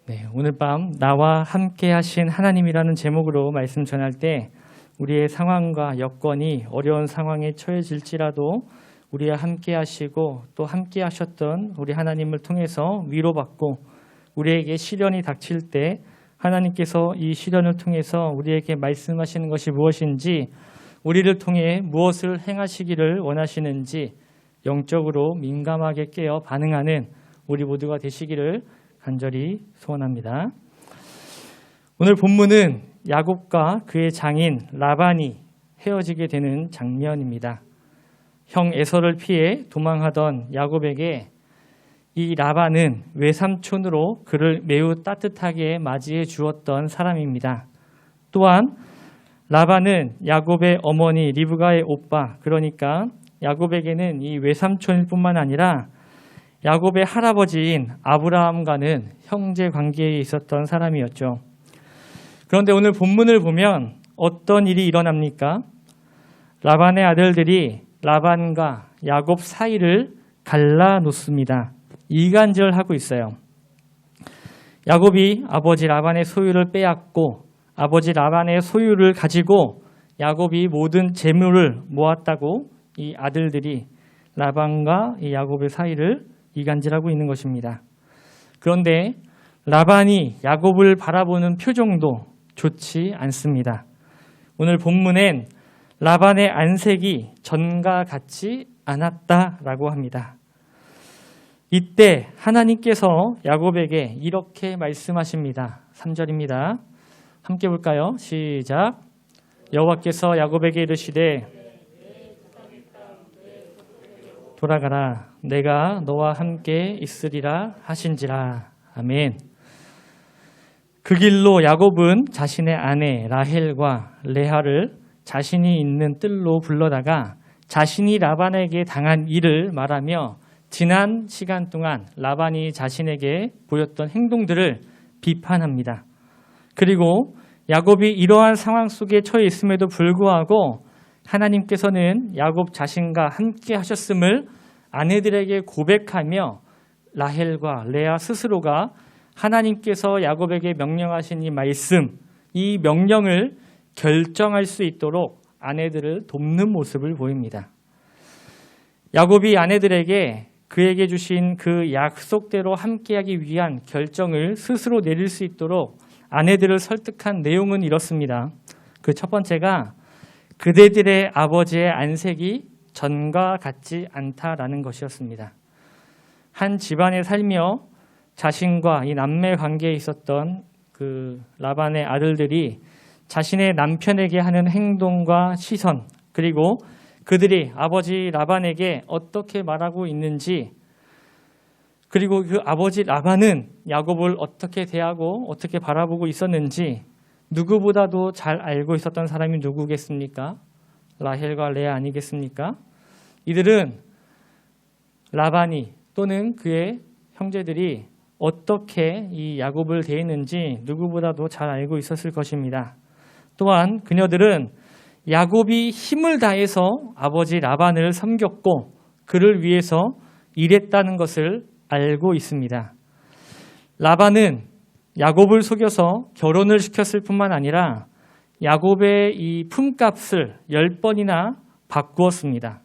네, 오늘 밤 나와 함께 하신 하나님이라는 제목으로 말씀 전할 때 우리의 상황과 여건이 어려운 상황에 처해질지라도 우리와 함께 하시고 또 함께 하셨던 우리 하나님을 통해서 위로받고 우리에게 시련이 닥칠 때 하나님께서 이 시련을 통해서 우리에게 말씀하시는 것이 무엇인지 우리를 통해 무엇을 행하시기를 원하시는지 영적으로 민감하게 깨어 반응하는 우리 모두가 되시기를 간절히 소원합니다. 오늘 본문은 야곱과 그의 장인 라반이 헤어지게 되는 장면입니다. 형 에서를 피해 도망하던 야곱에게 이 라반은 외삼촌으로 그를 매우 따뜻하게 맞이해 주었던 사람입니다. 또한 라반은 야곱의 어머니 리브가의 오빠, 그러니까 야곱에게는 이 외삼촌일 뿐만 아니라 야곱의 할아버지인 아브라함과는 형제 관계에 있었던 사람이었죠. 그런데 오늘 본문을 보면 어떤 일이 일어납니까? 라반의 아들들이 라반과 야곱 사이를 갈라놓습니다. 이간질하고 있어요. 야곱이 아버지 라반의 소유를 빼앗고 아버지 라반의 소유를 가지고 야곱이 모든 재물을 모았다고 이 아들들이 라반과 이 야곱의 사이를 이간질하고 있는 것입니다. 그런데 라반이 야곱을 바라보는 표정도 좋지 않습니다. 오늘 본문엔 라반의 안색이 전과 같지 않았다라고 합니다. 이때 하나님께서 야곱에게 이렇게 말씀하십니다. 3절입니다. 함께 볼까요? 시작. 여호와께서 야곱에게 이르시되 돌아가라, 내가 너와 함께 있으리라 하신지라. 아멘. 그 길로 야곱은 자신의 아내 라헬과 레아를 자신이 있는 뜰로 불러다가 자신이 라반에게 당한 일을 말하며 지난 시간 동안 라반이 자신에게 보였던 행동들을 비판합니다. 그리고 야곱이 이러한 상황 속에 처해 있음에도 불구하고 하나님께서는 야곱 자신과 함께 하셨음을 아내들에게 고백하며 라헬과 레아 스스로가 하나님께서 야곱에게 명령하신 이 말씀, 이 명령을 결정할 수 있도록 아내들을 돕는 모습을 보입니다. 야곱이 아내들에게 그에게 주신 그 약속대로 함께하기 위한 결정을 스스로 내릴 수 있도록 아내들을 설득한 내용은 이렇습니다. 그 첫 번째가 그대들의 아버지의 안색이 전과 같지 않다라는 것이었습니다. 한 집안에 살며 자신과 이 남매 관계에 있었던 그 라반의 아들들이 자신의 남편에게 하는 행동과 시선, 그리고 그들이 아버지 라반에게 어떻게 말하고 있는지, 그리고 그 아버지 라반은 야곱을 어떻게 대하고 어떻게 바라보고 있었는지 누구보다도 잘 알고 있었던 사람이 누구겠습니까? 라헬과 레아 아니겠습니까? 이들은 라반이 또는 그의 형제들이 어떻게 이 야곱을 대했는지 누구보다도 잘 알고 있었을 것입니다. 또한 그녀들은 야곱이 힘을 다해서 아버지 라반을 섬겼고 그를 위해서 일했다는 것을 알고 있습니다. 라반은 야곱을 속여서 결혼을 시켰을 뿐만 아니라 야곱의 이 품값을 10번이나 바꾸었습니다.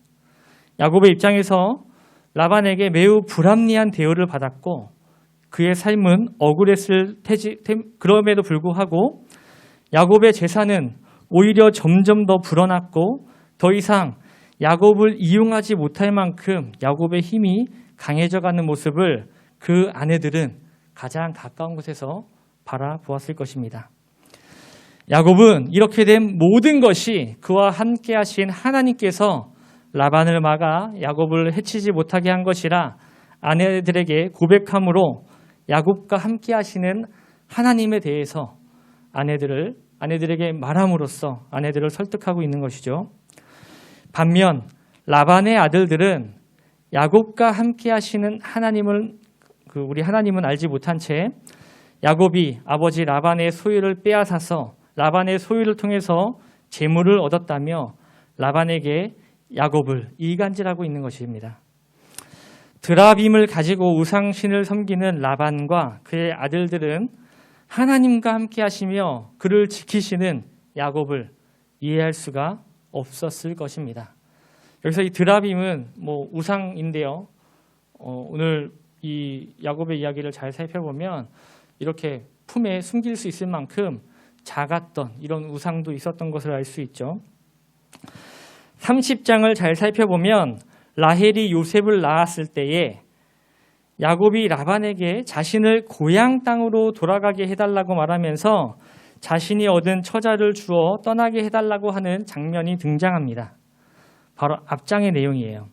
야곱의 입장에서 라반에게 매우 불합리한 대우를 받았고 그의 삶은 억울했을 테지, 그럼에도 불구하고 야곱의 재산은 오히려 점점 더 불어났고 더 이상 야곱을 이용하지 못할 만큼 야곱의 힘이 강해져가는 모습을 그 아내들은 가장 가까운 곳에서 바라보았을 것입니다. 야곱은 이렇게 된 모든 것이 그와 함께 하신 하나님께서 라반을 막아 야곱을 해치지 못하게 한 것이라 아내들에게 고백함으로 야곱과 함께 하시는 하나님에 대해서 아내들에게 말함으로써 아내들을 설득하고 있는 것이죠. 반면 라반의 아들들은 야곱과 함께 하시는 하나님을 우리 하나님은 알지 못한 채 야곱이 아버지 라반의 소유를 빼앗아서 라반의 소유를 통해서 재물을 얻었다며 라반에게 야곱을 이간질하고 있는 것입니다. 드라빔을 가지고 우상신을 섬기는 라반과 그의 아들들은 하나님과 함께 하시며 그를 지키시는 야곱을 이해할 수가 없었을 것입니다. 여기서 이 드라빔은 우상인데요. 오늘 이 야곱의 이야기를 잘 살펴보면 이렇게 품에 숨길 수 있을 만큼 작았던 이런 우상도 있었던 것을 알 수 있죠. 30장을 잘 살펴보면 라헬이 요셉을 낳았을 때에 야곱이 라반에게 자신을 고향 땅으로 돌아가게 해달라고 말하면서 자신이 얻은 처자를 주어 떠나게 해달라고 하는 장면이 등장합니다. 바로 앞장의 내용이에요.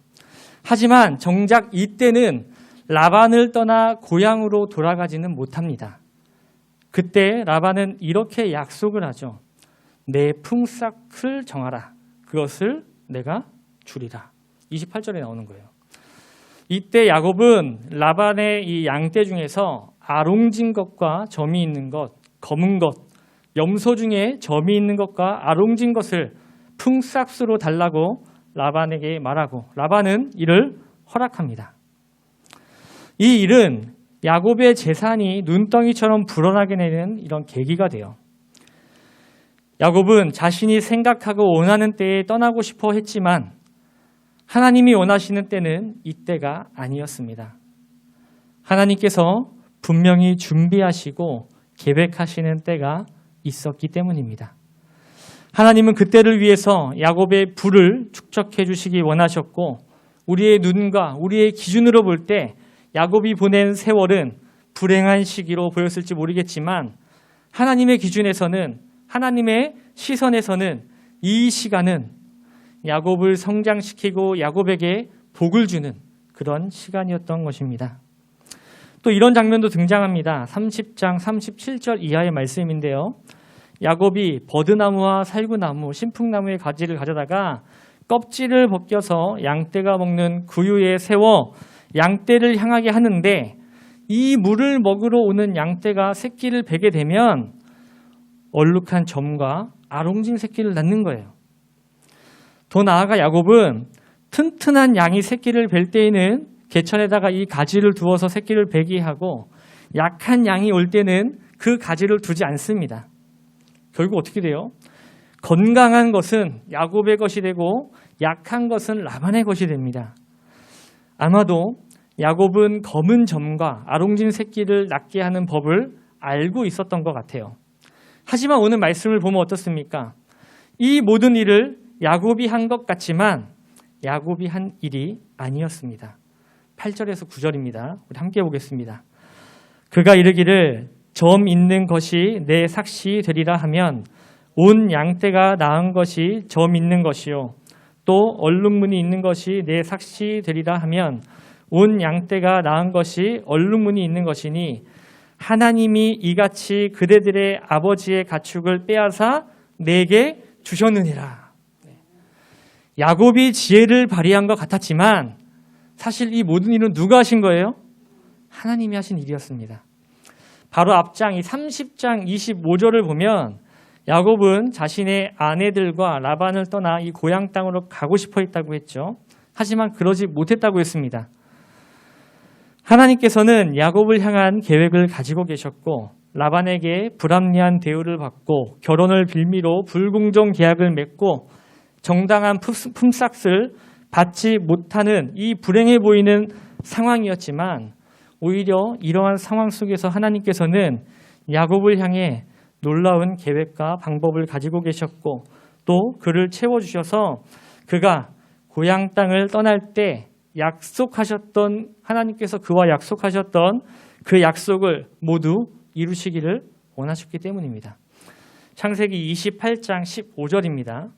하지만 정작 이때는 라반을 떠나 고향으로 돌아가지는 못합니다. 그때 라반은 이렇게 약속을 하죠. 내 품삯을 정하라. 그것을 내가 주리라. 28절에 나오는 거예요. 이때 야곱은 라반의 이 양떼 중에서 아롱진 것과 점이 있는 것, 검은 것, 염소 중에 점이 있는 것과 아롱진 것을 품삯으로 달라고 라반에게 말하고 라반은 이를 허락합니다. 이 일은 야곱의 재산이 눈덩이처럼 불어나게 되는 이런 계기가 돼요. 야곱은 자신이 생각하고 원하는 때에 떠나고 싶어 했지만 하나님이 원하시는 때는 이때가 아니었습니다. 하나님께서 분명히 준비하시고 계획하시는 때가 있었기 때문입니다. 하나님은 그때를 위해서 야곱의 부를 축적해 주시기 원하셨고 우리의 눈과 우리의 기준으로 볼 때 야곱이 보낸 세월은 불행한 시기로 보였을지 모르겠지만 하나님의 기준에서는 하나님의 시선에서는 이 시간은 야곱을 성장시키고 야곱에게 복을 주는 그런 시간이었던 것입니다. 또 이런 장면도 등장합니다. 30장 37절 이하의 말씀인데요. 야곱이 버드나무와 살구나무, 신풍나무의 가지를 가져다가 껍질을 벗겨서 양떼가 먹는 구유에 세워 양떼를 향하게 하는데 이 물을 먹으러 오는 양떼가 새끼를 베게 되면 얼룩한 점과 아롱진 새끼를 낳는 거예요. 더 나아가 야곱은 튼튼한 양이 새끼를 뵐 때에는 개천에다가 이 가지를 두어서 새끼를 베게 하고 약한 양이 올 때는 그 가지를 두지 않습니다. 결국 어떻게 돼요? 건강한 것은 야곱의 것이 되고 약한 것은 라반의 것이 됩니다. 아마도 야곱은 검은 점과 아롱진 새끼를 낳게 하는 법을 알고 있었던 것 같아요. 하지만 오늘 말씀을 보면 어떻습니까? 이 모든 일을 야곱이 한 것 같지만 야곱이 한 일이 아니었습니다. 8절에서 9절입니다. 우리 함께 보겠습니다. 그가 이르기를 점 있는 것이 내 삭시 되리라 하면 온 양떼가 낳은 것이 점 있는 것이요 또 얼룩무늬 있는 것이 내 삭시 되리라 하면 온 양떼가 낳은 것이 얼룩무늬 있는 것이니 하나님이 이같이 그대들의 아버지의 가축을 빼앗아 내게 주셨느니라. 야곱이 지혜를 발휘한 것 같았지만 사실 이 모든 일은 누가 하신 거예요? 하나님이 하신 일이었습니다. 바로 앞장 이 30장 25절을 보면 야곱은 자신의 아내들과 라반을 떠나 이 고향 땅으로 가고 싶어 했다고 했죠. 하지만 그러지 못했다고 했습니다. 하나님께서는 야곱을 향한 계획을 가지고 계셨고 라반에게 불합리한 대우를 받고 결혼을 빌미로 불공정 계약을 맺고 정당한 품삯을 받지 못하는 이 불행해 보이는 상황이었지만 오히려 이러한 상황 속에서 하나님께서는 야곱을 향해 놀라운 계획과 방법을 가지고 계셨고 또 그를 채워주셔서 그가 고향 땅을 떠날 때 약속하셨던 하나님께서 그와 약속하셨던 그 약속을 모두 이루시기를 원하셨기 때문입니다. 창세기 28장 15절입니다.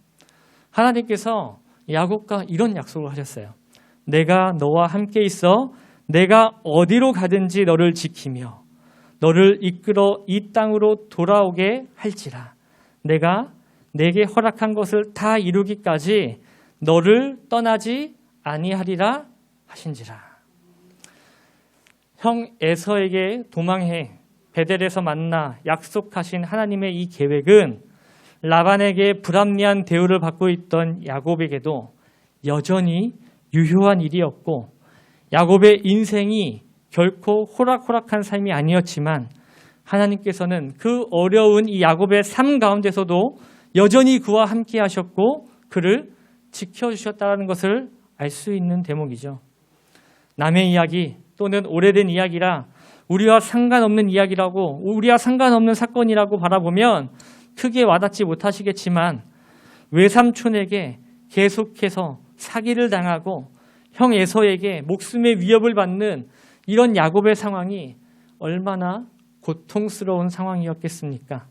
하나님께서 야곱과 이런 약속을 하셨어요. 내가 너와 함께 있어 내가 어디로 가든지 너를 지키며 너를 이끌어 이 땅으로 돌아오게 할지라. 내가 내게 허락한 것을 다 이루기까지 너를 떠나지 아니하리라 하신지라. 형 에서에게 도망해 베델에서 만나 약속하신 하나님의 이 계획은 라반에게 불합리한 대우를 받고 있던 야곱에게도 여전히 유효한 일이었고 야곱의 인생이 결코 호락호락한 삶이 아니었지만 하나님께서는 그 어려운 이 야곱의 삶 가운데서도 여전히 그와 함께 하셨고 그를 지켜주셨다는 것을 알 수 있는 대목이죠. 남의 이야기 또는 오래된 이야기라 우리와 상관없는 이야기라고 우리와 상관없는 사건이라고 바라보면 크게 와닿지 못하시겠지만 외삼촌에게 계속해서 사기를 당하고 형 에서에게 목숨의 위협을 받는 이런 야곱의 상황이 얼마나 고통스러운 상황이었겠습니까?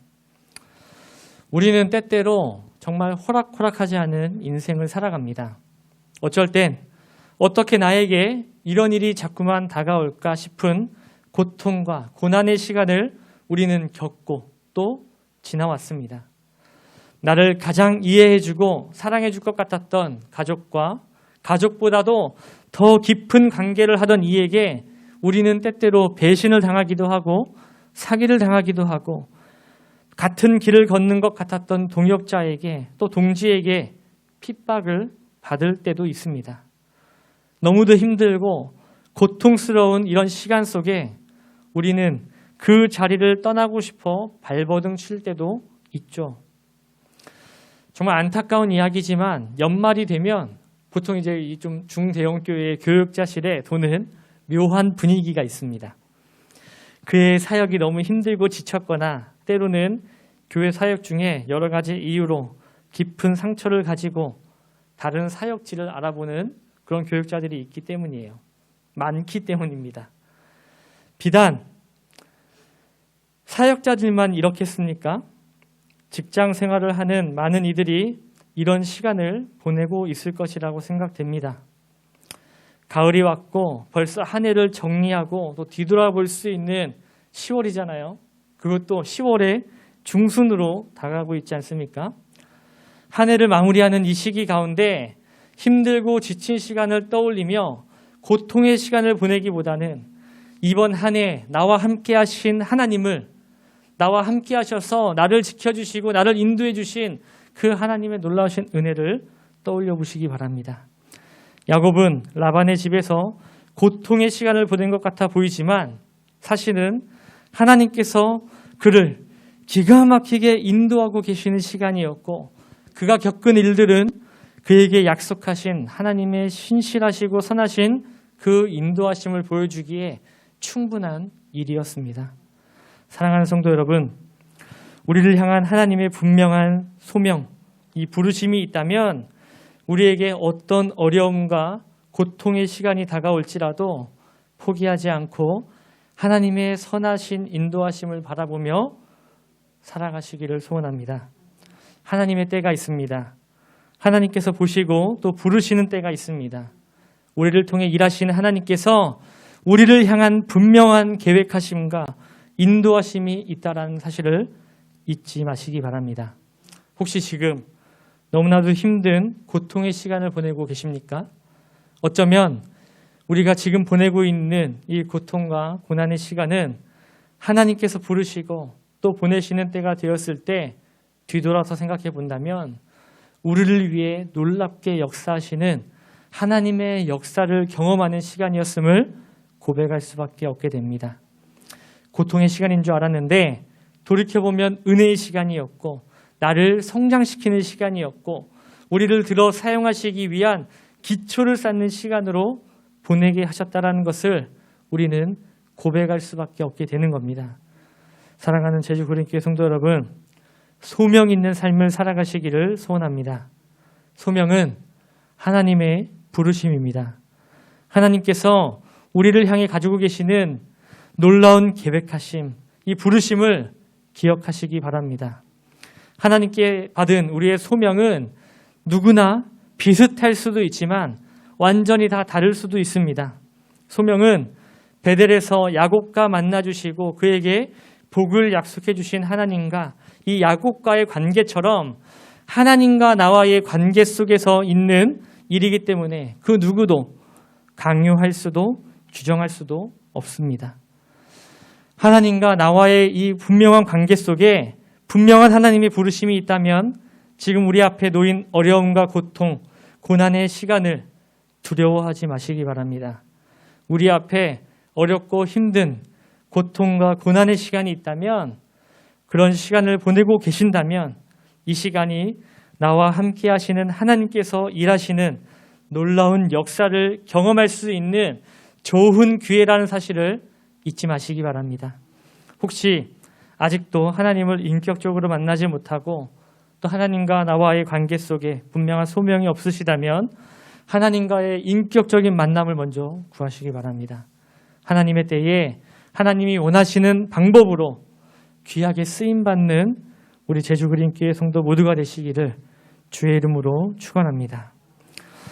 우리는 때때로 정말 호락호락하지 않은 인생을 살아갑니다. 어쩔 땐 어떻게 나에게 이런 일이 자꾸만 다가올까 싶은 고통과 고난의 시간을 우리는 겪고 또 지나왔습니다. 나를 가장 이해해주고 사랑해줄 것 같았던 가족과 가족보다도 더 깊은 관계를 하던 이에게 우리는 때때로 배신을 당하기도 하고 사기를 당하기도 하고 같은 길을 걷는 것 같았던 동역자에게 또 동지에게 핍박을 받을 때도 있습니다. 너무도 힘들고 고통스러운 이런 시간 속에 우리는 그 자리를 떠나고 싶어 발버둥 칠 때도 있죠. 정말 안타까운 이야기지만 연말이 되면 보통 이제 좀 중대형 교회 교육자실에 도는 묘한 분위기가 있습니다. 그의 사역이 너무 힘들고 지쳤거나 때로는 교회 사역 중에 여러 가지 이유로 깊은 상처를 가지고 다른 사역지를 알아보는 그런 교육자들이 있기 때문이에요. 많기 때문입니다. 비단 사역자들만 이렇겠습니까? 직장 생활을 하는 많은 이들이 이런 시간을 보내고 있을 것이라고 생각됩니다. 가을이 왔고 벌써 한 해를 정리하고 또 뒤돌아볼 수 있는 10월이잖아요. 그것도 10월의 중순으로 다가가고 있지 않습니까? 한 해를 마무리하는 이 시기 가운데 힘들고 지친 시간을 떠올리며 고통의 시간을 보내기보다는 이번 한 해 나와 함께 하신 하나님을 나와 함께 하셔서 나를 지켜주시고 나를 인도해 주신 그 하나님의 놀라우신 은혜를 떠올려 보시기 바랍니다. 야곱은 라반의 집에서 고통의 시간을 보낸 것 같아 보이지만 사실은 하나님께서 그를 기가 막히게 인도하고 계시는 시간이었고 그가 겪은 일들은 그에게 약속하신 하나님의 신실하시고 선하신 그 인도하심을 보여주기에 충분한 일이었습니다. 사랑하는 성도 여러분, 우리를 향한 하나님의 분명한 소명, 이 부르심이 있다면 우리에게 어떤 어려움과 고통의 시간이 다가올지라도 포기하지 않고 하나님의 선하신 인도하심을 바라보며 살아가시기를 소원합니다. 하나님의 때가 있습니다. 하나님께서 보시고 또 부르시는 때가 있습니다. 우리를 통해 일하시는 하나님께서 우리를 향한 분명한 계획하심과 인도하심이 있다라는 사실을 잊지 마시기 바랍니다. 혹시 지금 너무나도 힘든 고통의 시간을 보내고 계십니까? 어쩌면 우리가 지금 보내고 있는 이 고통과 고난의 시간은 하나님께서 부르시고 또 보내시는 때가 되었을 때 뒤돌아서 생각해 본다면 우리를 위해 놀랍게 역사하시는 하나님의 역사를 경험하는 시간이었음을 고백할 수밖에 없게 됩니다. 고통의 시간인 줄 알았는데 돌이켜보면 은혜의 시간이었고 나를 성장시키는 시간이었고 우리를 들어 사용하시기 위한 기초를 쌓는 시간으로 보내게 하셨다는 것을 우리는 고백할 수밖에 없게 되는 겁니다. 사랑하는 제주고린교회 성도 여러분, 소명 있는 삶을 살아가시기를 소원합니다. 소명은 하나님의 부르심입니다. 하나님께서 우리를 향해 가지고 계시는 놀라운 계획하심, 이 부르심을 기억하시기 바랍니다. 하나님께 받은 우리의 소명은 누구나 비슷할 수도 있지만 완전히 다 다를 수도 있습니다. 소명은 베델에서 야곱과 만나주시고 그에게 복을 약속해 주신 하나님과 이 야곱과의 관계처럼 하나님과 나와의 관계 속에서 있는 일이기 때문에 그 누구도 강요할 수도 규정할 수도 없습니다. 하나님과 나와의 이 분명한 관계 속에 분명한 하나님의 부르심이 있다면 지금 우리 앞에 놓인 어려움과 고통, 고난의 시간을 두려워하지 마시기 바랍니다. 우리 앞에 어렵고 힘든 고통과 고난의 시간이 있다면, 그런 시간을 보내고 계신다면 이 시간이 나와 함께 하시는 하나님께서 일하시는 놀라운 역사를 경험할 수 있는 좋은 기회라는 사실을 잊지 마시기 바랍니다. 혹시 아직도 하나님을 인격적으로 만나지 못하고 또 하나님과 나와의 관계 속에 분명한 소명이 없으시다면 하나님과의 인격적인 만남을 먼저 구하시기 바랍니다. 하나님의 때에 하나님이 원하시는 방법으로 귀하게 쓰임받는 우리 제주그린교회 성도 모두가 되시기를 주의 이름으로 축원합니다.